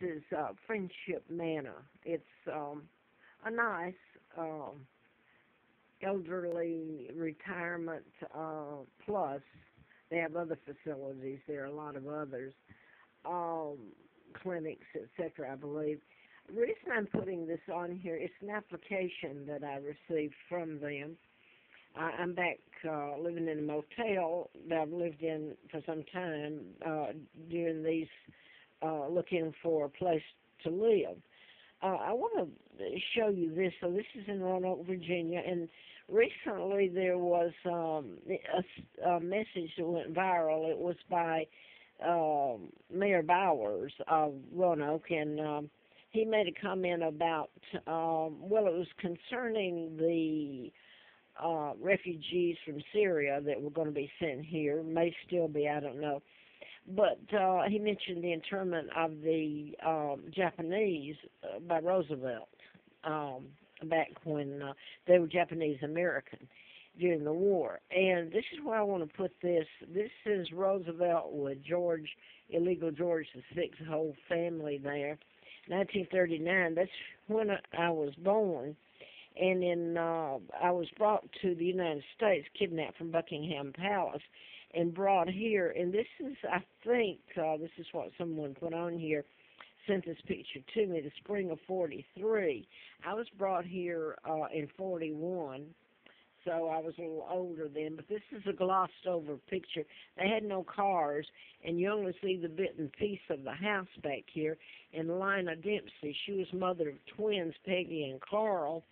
is Friendship Manor. It's a nice elderly retirement plus. They have other facilities. There are a lot of others, um, clinics, etc. I believe. The reason I'm putting this on here is an application that I received from them. I'm back living in a motel that I've lived in for some time during these looking for a place to live. I want to show you this. So this is in Roanoke, Virginia, and recently there was a message that went viral. It was by Mayor Bowers of Roanoke, and he made a comment about, well, it was concerning the refugees from Syria that were going to be sent here, may still be, I don't know. But he mentioned the internment of the Japanese by Roosevelt back when they were Japanese American during the war. And this is where I want to put this. This is Roosevelt with George, illegal George VI, whole family there. 1939, that's when I was born. And in I was brought to the United States, kidnapped from Buckingham Palace, and brought here. And this is, I think, this is what someone put on here, sent this picture to me, the spring of '43. I was brought here in '41, so I was a little older then. But this is a glossed over picture. They had no cars, and you only see the bit and piece of the house back here. And Lina Dempsey, she was mother of twins, Peggy and Carl,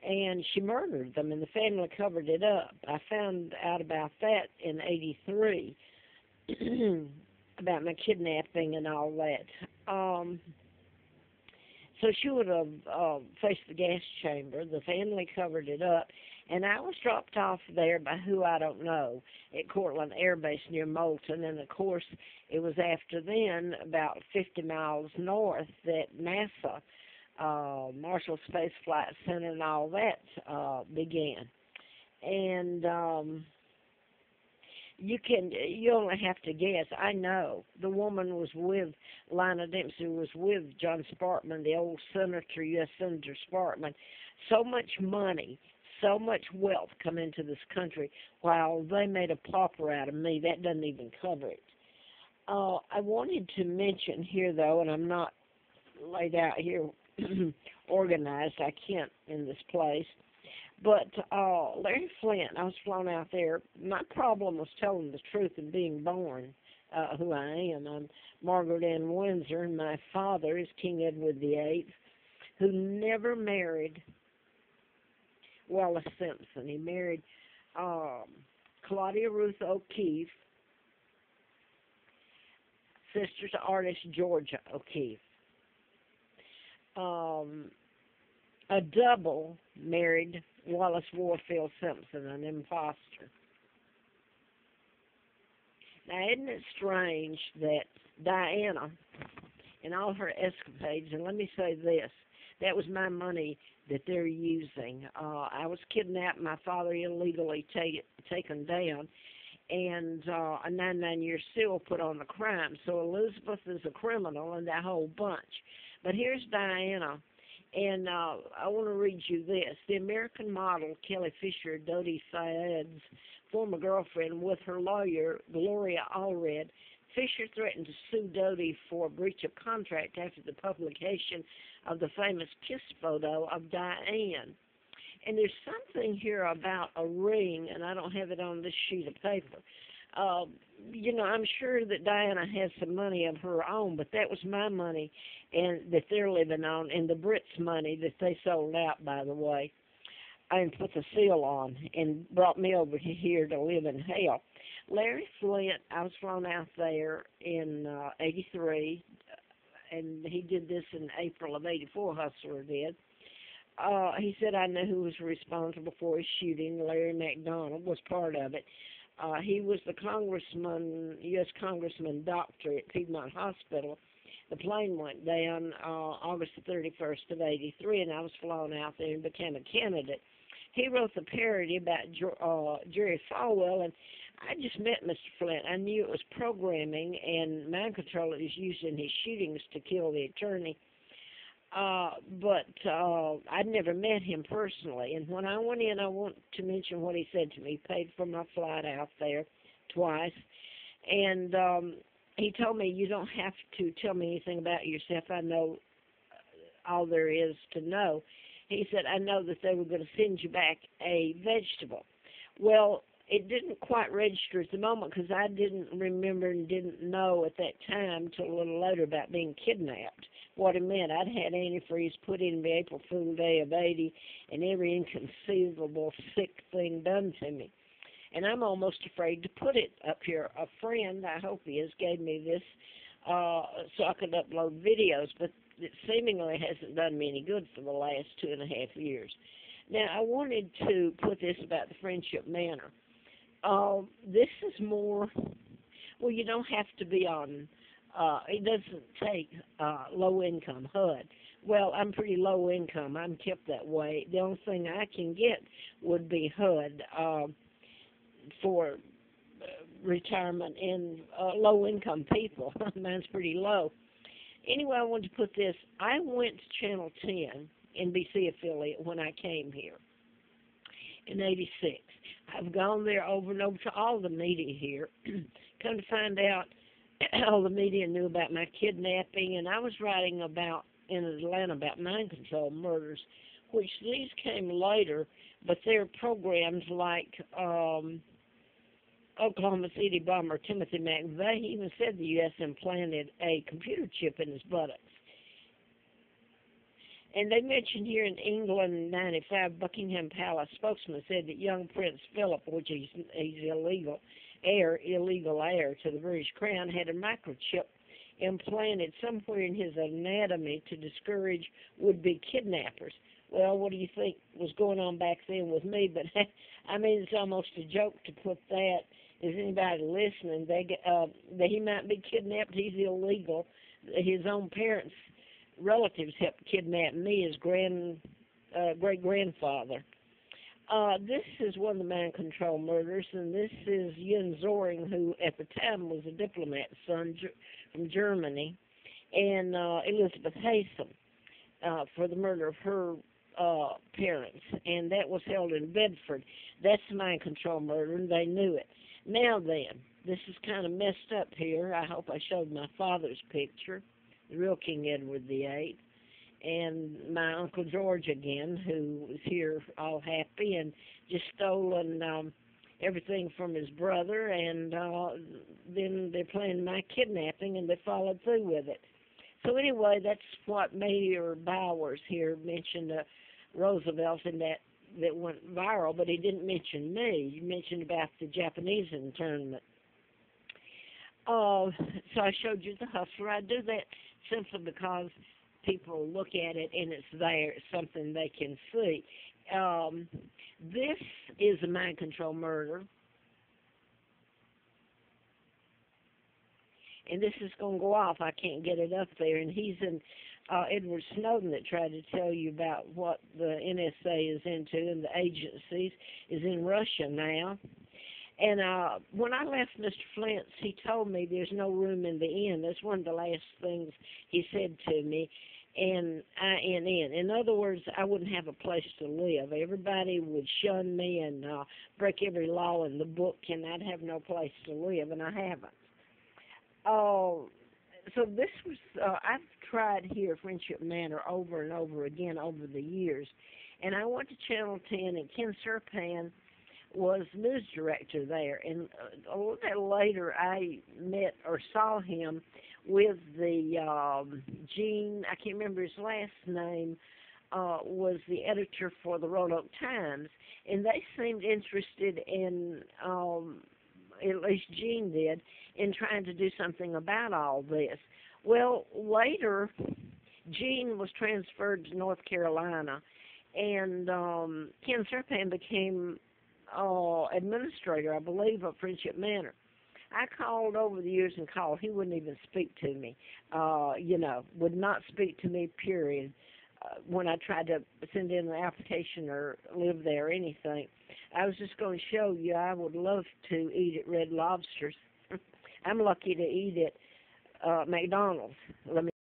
and she murdered them, and the family covered it up. I found out about that in '83, about my kidnapping and all that. So she would have faced the gas chamber. The family covered it up, and I was dropped off there by who I don't know at Cortland Air Base near Moulton, and of course it was after then, about 50 miles north, that NASA Marshall Space Flight Center and all that began. And you only have to guess. I know the woman was with, Lina Dempsey was with John Sparkman, the old senator, U.S. Senator Sparkman. So much money, so much wealth come into this country, while they made a pauper out of me. That doesn't even cover it. I wanted to mention here, though, and I'm not laid out here organized. I can't in this place. But Larry Flint, I was flown out there. My problem was telling the truth and being born who I am. I'm Margaret Ann Windsor, and my father is King Edward VIII, who never married Wallace Simpson. He married Claudia Ruth O'Keefe, sister to artist Georgia O'Keefe. A double married Wallace Warfield Simpson, an imposter. Now, isn't it strange that Diana, in all her escapades, and let me say this, that was my money that they're using. I was kidnapped, my father illegally taken down, and a 99-year seal put on the crime. So Elizabeth is a criminal and that whole bunch. But here's Diana, and I want to read you this. The American model, Kelly Fisher, Dodie Syed's former girlfriend, with her lawyer, Gloria Allred, Fisher threatened to sue Dodie for breach of contract after the publication of the famous kiss photo of Diane. And there's something here about a ring, and I don't have it on this sheet of paper. I'm sure that Diana has some money of her own, but that was my money and that they're living on, and the Brits' money that they sold out, by the way, and put the seal on and brought me over here to live in hell. Larry Flint, I was flown out there in '83, and he did this in April of '84, Hustler did. He said, I know who was responsible for his shooting. Larry McDonald was part of it. He was the congressman, U.S. Congressman doctor at Piedmont Hospital. The plane went down August the 31st of '83, and I was flown out there and became a candidate. He wrote the parody about Jerry Falwell, and I just met Mr. Flint. I knew it was programming, and mind control is used in his shootings to kill the attorney. But I'd never met him personally. And when I went in, I want to mention what he said to me. He paid for my flight out there twice. And he told me, you don't have to tell me anything about yourself. I know all there is to know. He said, I know that they were going to send you back a vegetable. Well, it didn't quite register at the moment because I didn't remember and didn't know at that time till a little later about being kidnapped, what it meant. I'd had antifreeze put in the April Fool Day of 80 and every inconceivable sick thing done to me. And I'm almost afraid to put it up here. A friend, I hope he is, gave me this so I could upload videos, but it seemingly hasn't done me any good for the last 2.5 years. Now, I wanted to put this about the Friendship Manor. This is more, well, you don't have to be on, it doesn't take low-income HUD. Well, I'm pretty low income. I'm kept that way. The only thing I can get would be HUD for retirement and low-income people. Mine's pretty low. Anyway, I wanted to put this. I went to Channel 10, NBC affiliate, when I came here in '86. I've gone there over and over to all the media here. Come to find out, all the media knew about my kidnapping, and I was writing about in Atlanta about mind control murders, which these came later, but they're programs like Oklahoma City bomber Timothy McVeigh. He even said the U.S. implanted a computer chip in his buttocks. And they mentioned here in England, 95, Buckingham Palace spokesman said that young Prince Philip, which he's illegal heir to the British Crown, had a microchip implanted somewhere in his anatomy to discourage would-be kidnappers. Well, what do you think was going on back then with me? But I mean, it's almost a joke to put that. Is anybody listening? That he might be kidnapped. He's illegal. His own parents, relatives helped kidnap me, his great-grandfather. This is one of the mind control murders, and this is Yin Zoring, who at the time was a diplomat's son from Germany, and Elizabeth Haysom for the murder of her parents, and that was held in Bedford. That's the mind control murder, and they knew it. Now then, this is kind of messed up here. I hope I showed my father's picture, the real King Edward VIII, and my Uncle George again, who was here all happy and just stolen everything from his brother, and then they planned my kidnapping, and they followed through with it. So anyway, that's what Mayor Bowers here mentioned Roosevelt, and that went viral, but he didn't mention me. He mentioned about the Japanese internment. So I showed you the hustler. I do that simply because people look at it and it's there, it's something they can see. This is a mind control murder. And this is going to go off. I can't get it up there. And he's in Edward Snowden that tried to tell you about what the NSA is into and the agencies is in Russia now. And when I left Mr. Flint's, he told me there's no room in the inn. That's one of the last things he said to me. And INN. In other words, I wouldn't have a place to live. Everybody would shun me and break every law in the book, and I'd have no place to live, and I haven't. So this was, I've tried here Friendship Manor over and over again over the years, and I went to Channel 10, and Ken Serpan was news director there, and a little bit later I met or saw him with the Gene, I can't remember his last name, was the editor for the Roanoke Times, and they seemed interested in, at least Gene did, in trying to do something about all this. Well, later, Gene was transferred to North Carolina, and Ken Serpan became administrator, I believe, of Friendship Manor. I called over the years and called. He wouldn't even speak to me, would not speak to me, period. when I tried to send in an application or live there or anything. I was just going to show you I would love to eat at Red Lobster's. I'm lucky to eat at McDonald's. Let me